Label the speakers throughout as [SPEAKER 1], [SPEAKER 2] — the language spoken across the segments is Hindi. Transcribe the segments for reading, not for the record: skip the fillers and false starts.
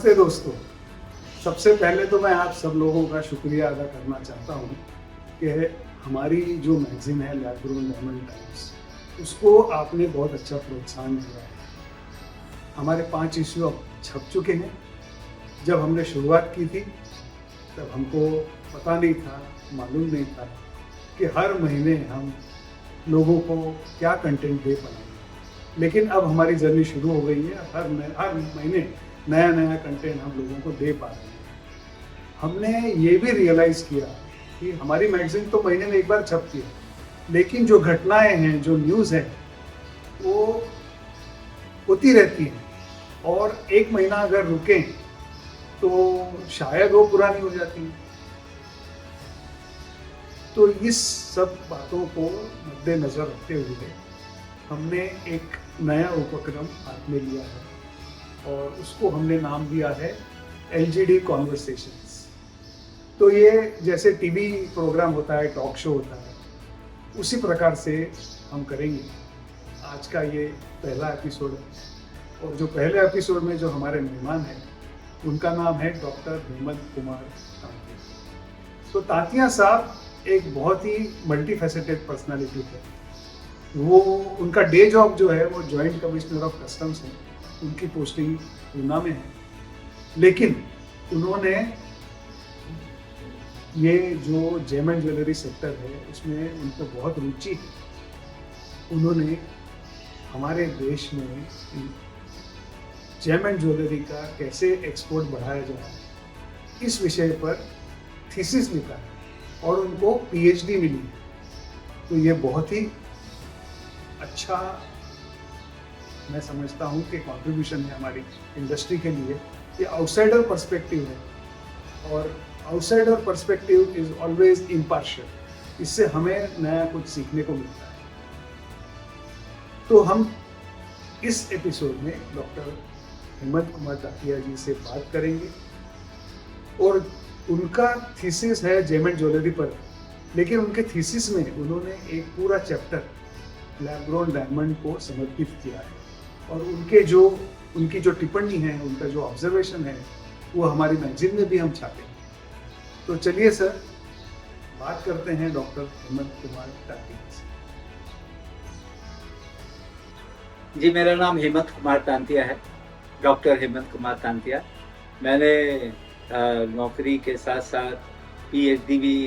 [SPEAKER 1] नमस्ते दोस्तों। सबसे पहले तो मैं आप सब लोगों का शुक्रिया अदा करना चाहता हूँ कि हमारी जो मैगज़ीन है लैब ग्रोन डायमंड टाइम्स, उसको आपने बहुत अच्छा प्रोत्साहन दिया है। हमारे 5 इश्यू अब छप चुके हैं। जब हमने शुरुआत की थी तब हमको पता नहीं था, मालूम नहीं था कि हर महीने हम लोगों को क्या कंटेंट दे पाएंगे, लेकिन अब हमारी जर्नी शुरू हो गई है। हर महीने नया नया कंटेंट हम लोगों को दे पा रहे हैं। हमने ये भी रियलाइज़ किया कि हमारी मैगज़ीन तो महीने में एक बार छपती है, लेकिन जो घटनाएं हैं, जो न्यूज़ है, वो होती रहती हैं और एक महीना अगर रुकें तो शायद वो पुरानी हो जाती हैं। तो इस सब बातों को मद्देनज़र रखते हुए हमने एक नया उपक्रम हाथ में लिया है और उसको हमने नाम दिया है LGD कॉन्वर्सेशंस। तो ये जैसे टीवी प्रोग्राम होता है, टॉक शो होता है, उसी प्रकार से हम करेंगे। आज का ये पहला एपिसोड है और जो पहले एपिसोड में जो हमारे मेहमान हैं उनका नाम है डॉक्टर हेमंत कुमार तांतिया। तो तांतिया साहब एक बहुत ही मल्टीफेसेटेड पर्सनालिटी है। वो उनका डे जॉब जो है वो जॉइंट कमिश्नर ऑफ कस्टम्स है, उनकी पोस्टिंग पूना में है, लेकिन उन्होंने ये जो जेम एंड ज्वेलरी सेक्टर है उसमें उनको बहुत रुचि है। उन्होंने हमारे देश में जेम एंड ज्वेलरी का कैसे एक्सपोर्ट बढ़ाया जाए, इस विषय पर थीसिस लिखा है और उनको PhD मिली है। तो ये बहुत ही अच्छा मैं समझता हूँ कि कंट्रीब्यूशन है हमारी इंडस्ट्री के लिए। ये आउटसाइडर पर्सपेक्टिव है और outsider perspective is always impartial. इससे हमें नया कुछ सीखने को मिलता है। तो हम इस एपिसोड में डॉक्टर हेमंत कुमार तांतिया जी से बात करेंगे और उनका थीसिस है जेम एंड ज्वेलरी पर, लेकिन उनके थीसिस में उन्होंने एक पूरा चैप्टर लैब ग्रोन डायमंड को समर्पित किया है और उनकी जो टिप्पणी है, उनका जो ऑब्जर्वेशन है, वो हमारी मैगजीन में भी हम छापेंगे। तो चलिए सर, बात करते हैं डॉक्टर हेमंत कुमार तांतिया से।
[SPEAKER 2] जी, मेरा नाम हेमंत कुमार तांतिया है, डॉक्टर हेमंत कुमार तांतिया। मैंने नौकरी के साथ साथ PhD भी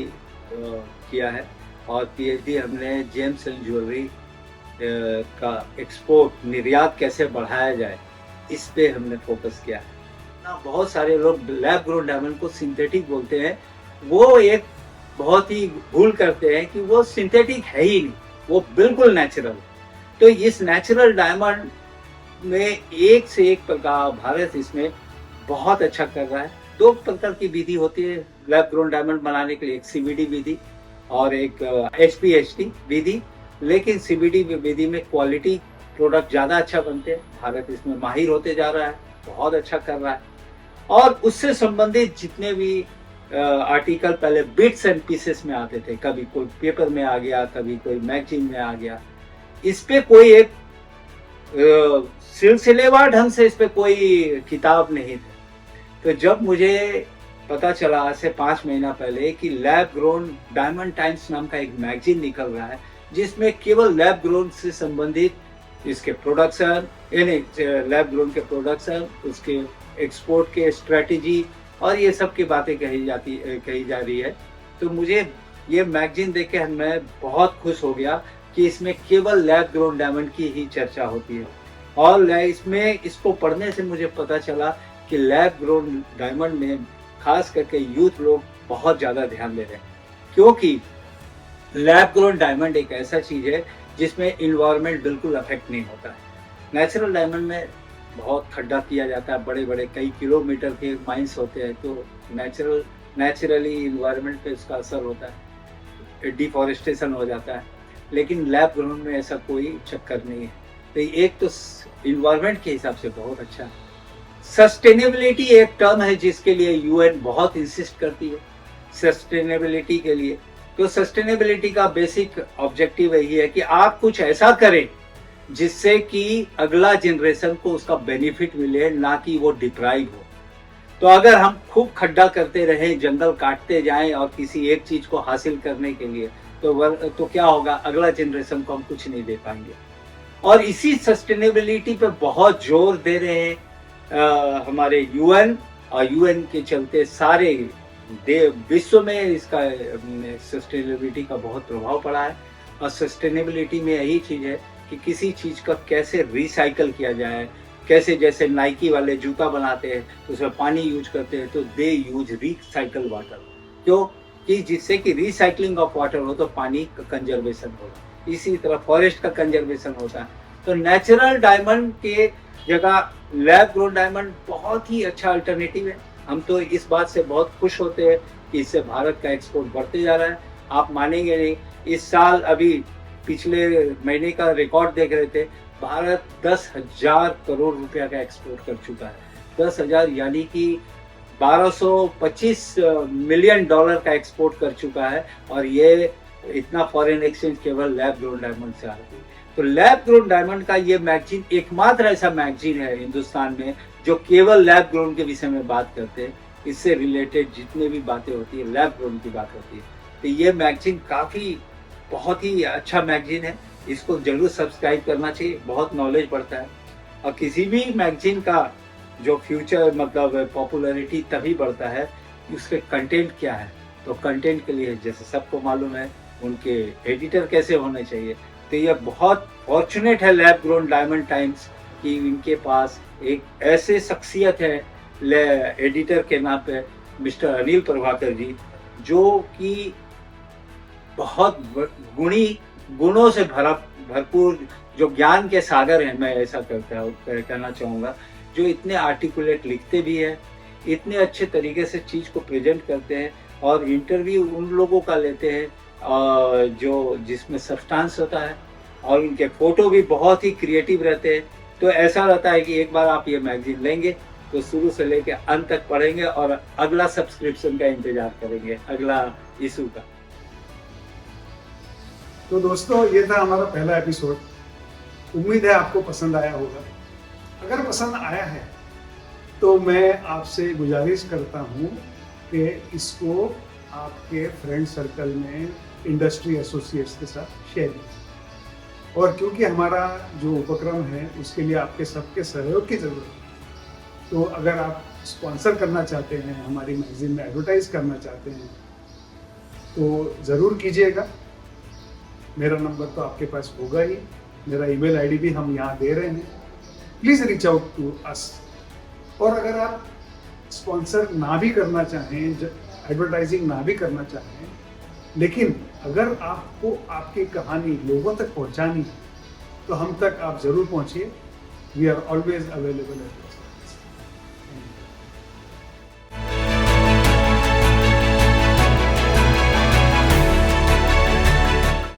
[SPEAKER 2] किया है और PhD हमने जेम्स एंड ज्वेलरी का एक्सपोर्ट, निर्यात कैसे बढ़ाया जाए, इस पे हमने फोकस किया है ना। बहुत सारे लोग लैब ग्रोन डायमंड को सिंथेटिक बोलते हैं। वो एक बहुत ही भूल करते हैं कि वो सिंथेटिक है ही नहीं, वो बिल्कुल नेचुरल। तो इस नेचुरल डायमंड में एक से एक प्रकार भारत इसमें बहुत अच्छा कर रहा है। 2 प्रकार की विधि होती है लैब ग्रोन डायमंड बनाने के लिए, एक CVD विधि और एक HPHT विधि। लेकिन CVD विधि में क्वालिटी प्रोडक्ट ज़्यादा अच्छा बनते हैं। भारत इसमें माहिर होते जा रहा है, बहुत अच्छा कर रहा है। और उससे संबंधित जितने भी आर्टिकल पहले बिट्स एंड पीसेस में आते थे, कभी कोई पेपर में आ गया, कभी कोई मैगजीन में आ गया, इस पे कोई एक सिलसिलेवार ढंग से इस पे कोई किताब नहीं थे। तो जब मुझे पता चला आज से 5 महीना पहले कि लैब ग्रोन डायमंड टाइम्स नाम का एक मैगजीन निकल रहा है, जिसमें केवल लैब ग्रोन से संबंधित इसके प्रोडक्शन, यानी लैब ग्रोन के प्रोडक्शन, उसके एक्सपोर्ट के स्ट्रेटेजी और ये सब की बातें कही जा रही है, तो मुझे ये मैगजीन देख के मैं बहुत खुश हो गया कि इसमें केवल लैब ग्रोन डायमंड की ही चर्चा होती है। और इसमें इसको पढ़ने से मुझे पता चला कि लैब ग्रोन डायमंड में खास करके यूथ लोग बहुत ज़्यादा ध्यान दे रहे हैं, क्योंकि लैब ग्रोन डायमंड एक ऐसा चीज़ है जिसमें इन्वायरमेंट बिल्कुल अफेक्ट नहीं होता है। नेचुरल डायमंड में बहुत खड्डा किया जाता है, बड़े बड़े कई किलोमीटर के माइंस होते हैं, तो नेचुरली इन्वायरमेंट पे उसका असर होता है, डिफॉरेस्टेशन हो जाता है। लेकिन लैब ग्रोन में ऐसा कोई चक्कर नहीं है। तो एक तो इन्वायरमेंट के हिसाब से बहुत अच्छा है। सस्टेनेबिलिटी एक टर्म है जिसके लिए UN बहुत इंसिस्ट करती है सस्टेनेबिलिटी के लिए। तो सस्टेनेबिलिटी का बेसिक ऑब्जेक्टिव यही है कि आप कुछ ऐसा करें जिससे कि अगला जनरेशन को उसका बेनिफिट मिले, ना कि वो डिप्राइव हो। तो अगर हम खूब खड्डा करते रहें, जंगल काटते जाएं और किसी एक चीज को हासिल करने के लिए, तो क्या होगा, अगला जनरेशन को हम कुछ नहीं दे पाएंगे। और इसी सस्टेनेबिलिटी पे बहुत जोर दे रहे हैं हमारे यूएन, और यूएन के चलते सारे विश्व में इसका सस्टेनेबिलिटी का बहुत प्रभाव पड़ा है। और सस्टेनेबिलिटी में यही चीज है कि किसी चीज का कैसे रिसाइकल किया जाए, कैसे, जैसे नाइकी वाले जूता बनाते हैं तो उसमें पानी यूज करते हैं, तो दे यूज रिसाइकल वाटर, क्यों कि जिससे कि रिसाइकलिंग ऑफ वाटर हो तो पानी का कंजर्वेशन होगा। इसी तरह फॉरेस्ट का कंजर्वेशन होता है। तो नेचुरल डायमंड के जगह लैब ग्रोन डायमंड बहुत ही अच्छा अल्टरनेटिव है। हम तो इस बात से बहुत खुश होते हैं कि इससे भारत का एक्सपोर्ट बढ़ते जा रहा है। आप मानेंगे नहीं, इस साल अभी पिछले महीने का रिकॉर्ड देख रहे थे, भारत 10,000 करोड़ रुपया का एक्सपोर्ट कर चुका है। 10,000 यानी कि 1225 मिलियन डॉलर का एक्सपोर्ट कर चुका है। और ये इतना फॉरेन एक्सचेंज केवल लैब ग्रोन डायमंड से आती है। तो लैब ग्रोन डायमंड का ये मैगजीन एकमात्र ऐसा मैगजीन है हिंदुस्तान में जो केवल लैब ग्रोन के विषय में बात करते हैं। इससे रिलेटेड जितने भी बातें होती है लैब ग्रोन की बात होती है। तो ये मैगजीन काफ़ी बहुत ही अच्छा मैगजीन है, इसको जरूर सब्सक्राइब करना चाहिए, बहुत नॉलेज बढ़ता है। और किसी भी मैगजीन का जो फ्यूचर मतलब पॉपुलैरिटी तभी बढ़ता है कि उसके कंटेंट क्या है। तो कंटेंट के लिए जैसे सबको मालूम है उनके एडिटर कैसे होने चाहिए। तो ये बहुत फॉर्चुनेट है लैब ग्रोन डायमंड टाइम्स कि इनके पास एक ऐसे शख्सियत है एडिटर के नाम पे मिस्टर अनिल प्रभाकर जी, जो कि बहुत गुणों से भरपूर जो ज्ञान के सागर हैं, मैं ऐसा कहना चाहूँगा, जो इतने आर्टिकुलेट लिखते भी हैं, इतने अच्छे तरीके से चीज़ को प्रेजेंट करते हैं और इंटरव्यू उन लोगों का लेते हैं जो जिसमें सब्सटेंस होता है, और उनके फोटो भी बहुत ही क्रिएटिव रहते हैं। तो ऐसा रहता है कि एक बार आप ये मैगजीन लेंगे तो शुरू से लेकर अंत तक पढ़ेंगे और अगला सब्सक्रिप्शन का इंतजार करेंगे, अगला इशू का।
[SPEAKER 1] तो दोस्तों, ये था हमारा पहला एपिसोड। उम्मीद है आपको पसंद आया होगा। अगर पसंद आया है तो मैं आपसे गुजारिश करता हूँ कि इसको आपके फ्रेंड सर्कल में इंडस्ट्री एसोसिएट्स के साथ शेयर कीजिए। और क्योंकि हमारा जो उपक्रम है उसके लिए आपके सबके सहयोग की ज़रूरत है, तो अगर आप स्पॉन्सर करना चाहते हैं, हमारी मैगजीन में एडवर्टाइज करना चाहते हैं, तो ज़रूर कीजिएगा। मेरा नंबर तो आपके पास होगा ही, मेरा ईमेल आईडी भी हम यहाँ दे रहे हैं। Please reach out to us. और अगर आप स्पॉन्सर ना भी करना चाहें, एडवर्टाइजिंग ना भी करना चाहें, लेकिन अगर आपको आपकी कहानी लोगों तक पहुंचानी है तो हम तक आप ज़रूर पहुंचिए। We are always available eight